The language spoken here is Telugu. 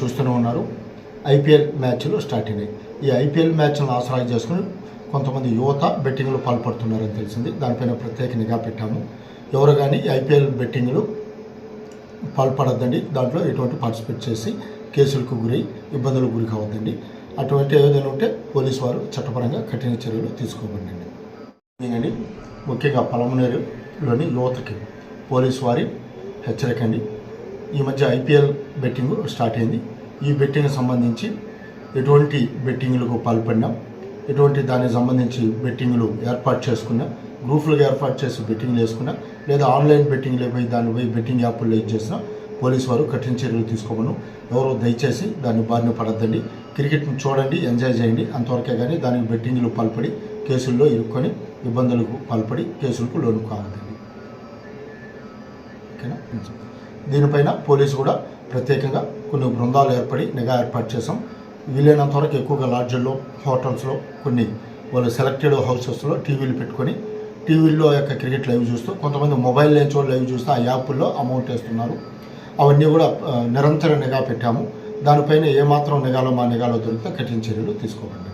చూస్తూనే ఉన్నారు. ఐపీఎల్ మ్యాచ్లు స్టార్ట్ అయినాయి. ఈ ఐపీఎల్ మ్యాచ్లను ఆసరా చేసుకుని కొంతమంది యువత బెట్టింగ్లు పాల్పడుతున్నారని తెలిసింది. దానిపైన ప్రత్యేక నిఘా పెట్టాము. ఎవరు కానీ ఐపీఎల్ బెట్టింగ్లు పాల్పడద్దండి. దాంట్లో ఎటువంటి పార్టిసిపేట్ చేసి కేసులకు గురై ఇబ్బందులకు గురి కావద్దండి. అటువంటి ఏదైనా ఉంటే పోలీసు వారు చట్టపరంగా కఠిన చర్యలు తీసుకోబడండి. దీనిని ముఖ్యంగా పలమనేరులోని యువతకి పోలీసు వారి హెచ్చరికండి. ఈ మధ్య ఐపీఎల్ బెట్టింగ్ స్టార్ట్ అయింది. ఈ బెట్టింగ్ సంబంధించి ఎటువంటి బెట్టింగ్లకు పాల్పడినా, ఎటువంటి దానికి సంబంధించి బెట్టింగ్లు ఏర్పాటు చేసుకున్నా, గ్రూపులుగా ఏర్పాటు చేసి బెట్టింగ్లు వేసుకున్నా, లేదా ఆన్లైన్ బెట్టింగ్లు పోయి దాన్ని పోయి బెట్టింగ్ యాప్ల్లో చేసినా పోలీసు వారు కఠిన చర్యలు తీసుకోమను. ఎవరో దయచేసి దాన్ని బారిన పడద్దండి. క్రికెట్ని చూడండి, ఎంజాయ్ చేయండి, అంతవరకే కానీ దానికి బెట్టింగ్లు పాల్పడి కేసుల్లో ఇరుక్కొని ఇబ్బందులకు పాల్పడి కేసులకు లోను కావద్దండి. ఓకేనా? దీనిపైన పోలీసు కూడా ప్రత్యేకంగా కొన్ని బృందాలు ఏర్పడి నిఘా ఏర్పాటు చేసాం. వీలైనంత వరకు ఎక్కువగా లాడ్జ్ల్లో, హోటల్స్లో, కొన్ని వాళ్ళు సెలెక్టెడ్ హౌసెస్లో టీవీలు పెట్టుకొని టీవీల్లో యొక్క క్రికెట్ లైవ్ చూస్తూ, కొంతమంది మొబైల్ నుంచి లైవ్ చూస్తూ ఆ యాప్ల్లో అమౌంట్ వేస్తున్నారు. అవన్నీ కూడా నిరంతర నిఘా పెట్టాము. దానిపైన ఏమాత్రం నిఘాలో మా నిఘాలో దొరికితే కఠిన చర్యలు తీసుకోకండి.